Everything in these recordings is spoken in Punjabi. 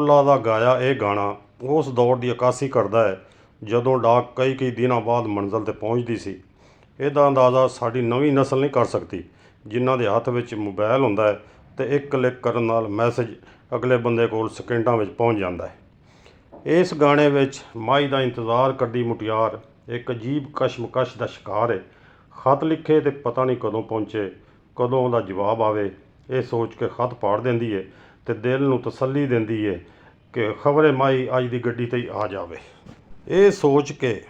ਔਲਾ ਦਾ ਗਾਇਆ ਇਹ ਗਾਣਾ ਉਸ ਦੌਰ ਦੀ ਅਕਾਸੀ ਕਰਦਾ ਹੈ ਜਦੋਂ ਡਾਕ ਕਈ ਦਿਨਾਂ ਬਾਅਦ ਮੰਜ਼ਿਲ 'ਤੇ ਪਹੁੰਚਦੀ ਸੀ। ਇਹਦਾ ਅੰਦਾਜ਼ਾ ਸਾਡੀ ਨਵੀਂ ਨਸਲ ਨਹੀਂ ਕਰ ਸਕਦੀ, ਜਿਨ੍ਹਾਂ ਦੇ ਹੱਥ ਵਿੱਚ ਮੋਬਾਈਲ ਹੁੰਦਾ ਹੈ ਅਤੇ ਇੱਕ ਕਲਿੱਕ ਕਰਨ ਨਾਲ ਮੈਸੇਜ ਅਗਲੇ ਬੰਦੇ ਕੋਲ ਸਕਿੰਟਾਂ ਵਿੱਚ ਪਹੁੰਚ ਜਾਂਦਾ ਹੈ। ਇਸ ਗਾਣੇ ਵਿੱਚ ਮਾਈ ਦਾ ਇੰਤਜ਼ਾਰ ਕਰਦੀ ਮੁਟਿਆਰ ਇੱਕ ਅਜੀਬ ਕਸ਼ਮਕਸ਼ ਦਾ ਸ਼ਿਕਾਰ ਹੈ। ਖਤ ਲਿਖੇ ਅਤੇ ਪਤਾ ਨਹੀਂ ਕਦੋਂ ਪਹੁੰਚੇ, ਕਦੋਂ ਉਹਦਾ ਜਵਾਬ ਆਵੇ, ਇਹ ਸੋਚ ਕੇ ਖਤ ਪਾੜ ਦਿੰਦੀ ਹੈ ਅਤੇ ਦਿਲ ਨੂੰ ਤਸੱਲੀ ਦਿੰਦੀ ਹੈ ਕਿ ਖਬਰੇ ਮਾਈ ਅੱਜ ਦੀ ਗੱਡੀ 'ਤੇ ਹੀ ਆ ਜਾਵੇ। ਇਹ ਸੋਚ ਕੇ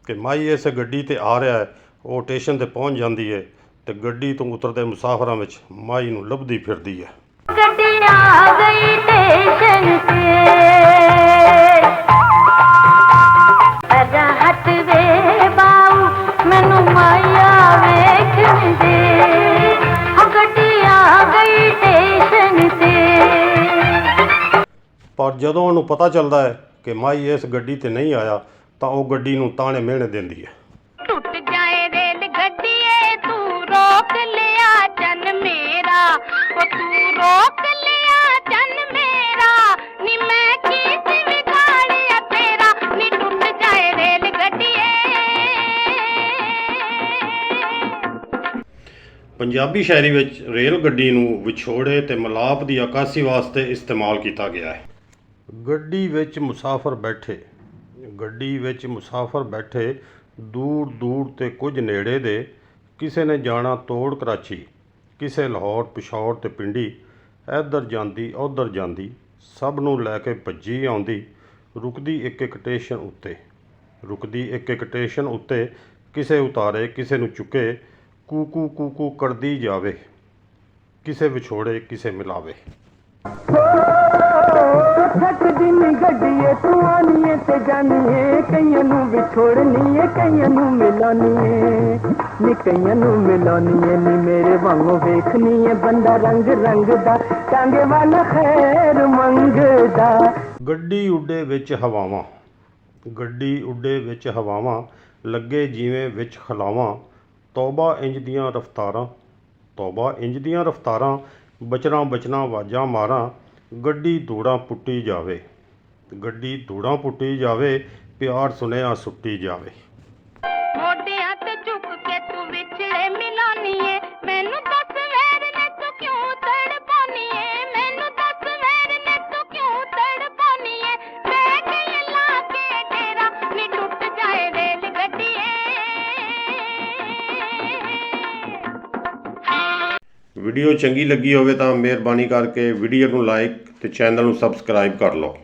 ਕਿ ਮਾਈ ਇਸ ਗੱਡੀ 'ਤੇ ਆ ਰਿਹਾ ਹੈ, ਉਹ ਸਟੇਸ਼ਨ 'ਤੇ ਪਹੁੰਚ ਜਾਂਦੀ ਹੈ ਅਤੇ ਗੱਡੀ ਤੋਂ ਉਤਰਦੇ ਮੁਸਾਫਰਾਂ ਵਿੱਚ ਮਾਈ ਨੂੰ ਲੱਭਦੀ ਫਿਰਦੀ ਹੈ। ਗੱਡੀ ਆ ਗਈ ਸਟੇਸ਼ਨ 'ਤੇ, ਅਜਾ ਹੱਥ ਵੇ ਬਾਊ ਮੈਨੂੰ ਮਾਇਆ ਵੇਖਣ ਦੇ, ਗੱਡੀ ਆ ਗਈ ਸਟੇਸ਼ਨ 'ਤੇ। ਪਰ ਜਦੋਂ ਉਹਨੂੰ ਪਤਾ ਚੱਲਦਾ ਹੈ ਕਿ ਮਾਈ ਇਸ ਗੱਡੀ 'ਤੇ ਨਹੀਂ ਆਇਆ ਤਾਂ ਉਹ ਗੱਡੀ ਨੂੰ ਤਾਣੇ ਮਿਹਣੇ ਦਿੰਦੀ ਹੈ। ਟੁੱਟ ਜਾਏ ਰੇਲ ਗੱਡੀਏ ਤੂੰ ਰੋਕ ਲਿਆ ਚੰਨ ਮੇਰਾ, ਉਹ ਤੂੰ ਰੋਕ ਲਿਆ ਚੰਨ ਮੇਰਾ, ਨੀ ਮੈਂ ਕੀ ਸੀ ਵਿਗਾੜਿਆ ਤੇਰਾ, ਨੀ ਟੁੱਟ ਜਾਏ ਰੇਲ ਗੱਡੀਏ। ਪੰਜਾਬੀ ਸ਼ਾਇਰੀ ਵਿੱਚ ਰੇਲ ਗੱਡੀ ਨੂੰ ਵਿਛੋੜੇ ਅਤੇ ਮਿਲਾਪ ਦੀ ਅਕਾਸੀ ਵਾਸਤੇ ਇਸਤੇਮਾਲ ਕੀਤਾ ਗਿਆ ਹੈ। ਗੱਡੀ ਵਿੱਚ ਮੁਸਾਫਰ ਬੈਠੇ ਦੂਰ ਦੂਰ ਤੇ ਕੁਝ ਨੇੜੇ ਦੇ, ਕਿਸੇ ਨੇ ਜਾਣਾ ਤੋੜ ਕਰਾਚੀ, ਕਿਸੇ ਲਾਹੌਰ ਪਿਸ਼ੌਰ ਤੇ ਪਿੰਡੀ, ਇੱਧਰ ਜਾਂਦੀ ਉੱਧਰ ਜਾਂਦੀ, ਸਭ ਨੂੰ ਲੈ ਕੇ ਭੱਜੀ ਆਉਂਦੀ, ਰੁਕਦੀ ਇੱਕ ਇੱਕ ਸਟੇਸ਼ਨ ਉੱਤੇ, ਕਿਸੇ ਉਤਾਰੇ ਕਿਸੇ ਨੂੰ ਚੁੱਕੇ, ਕੂਕੂ ਕੂਕੂ ਕਰਦੀ ਜਾਵੇ, ਕਿਸੇ ਵਿਛੋੜੇ ਕਿਸੇ ਮਿਲਾਵੇ। ਥੱਕਦੀ ਨੀ ਗੱਡੀਏ ਤੂੰ ਆਨੀਏ ਤੇ ਜਾਨੀਏ, ਕਈਆਂ ਨੂੰ ਵਿਛੋੜਨੀਏ ਕਈਆਂ ਨੂੰ ਮਿਲਾਨੀਏ, ਨੀ ਕਈਆਂ ਨੂੰ ਮਿਲਾਨੀਏ, ਨੀ ਮੇਰੇ ਵਾਂਗੂ ਵੇਖਨੀਏ ਬੰਦਾ ਰੰਗ ਰੰਗ ਦਾ, ਟਾਂਗੇ ਵਾਲਾ ਖੈਰ ਮੰਗਦਾ। ਗੱਡੀ ਉੱਡੇ ਵਿੱਚ ਹਵਾਵਾਂ, ਲੱਗੇ ਜਿਵੇਂ ਵਿੱਚ ਖਲਾਵਾਂ, ਤੌਬਾ ਇੰਜ ਦੀਆਂ ਰਫਤਾਰਾਂ, ਬਚਣਾ ਆਵਾਜ਼ਾਂ ਮਾਰਾਂ, ਗੱਡੀ ਧੂੜਾਂ ਪੁੱਟੀ ਜਾਵੇ, ਪਿਆਰ ਸੁਨੇਹਾ ਸੁੱਟੀ ਜਾਵੇ। ਮੋਢਿਆਂ ਤੇ ਝੁਕ ਕੇ ਤੂੰ ਵਿਛੜੇ ਮਿਲਾਨੀਏ, ਮੈਨੂੰ ਦੱਸ ਵੈਰ ਨੇ ਤੂੰ ਕਿਉਂ ਤੜਪਾਨੀਏ, ਮੈਨੂੰ ਦੱਸ ਵੈਰ ਨੇ ਤੂੰ ਕਿਉਂ ਤੜਪਾਨੀਏ, ਮੈਂ ਕਈ ਲਾ ਕੇ ਤੇਰਾ, ਨੀ ਟੁੱਟ ਜਾਏ ਰੇਲ ਗੱਡੀਏ। ਵੀਡੀਓ ਚੰਗੀ ਲੱਗੀ ਹੋਵੇ ਤਾਂ ਮਿਹਰਬਾਨੀ ਕਰਕੇ ਵੀਡੀਓ ਨੂੰ ਲਾਈਕ ਅਤੇ ਚੈਨਲ ਨੂੰ ਸਬਸਕ੍ਰਾਈਬ ਕਰ ਲਓ।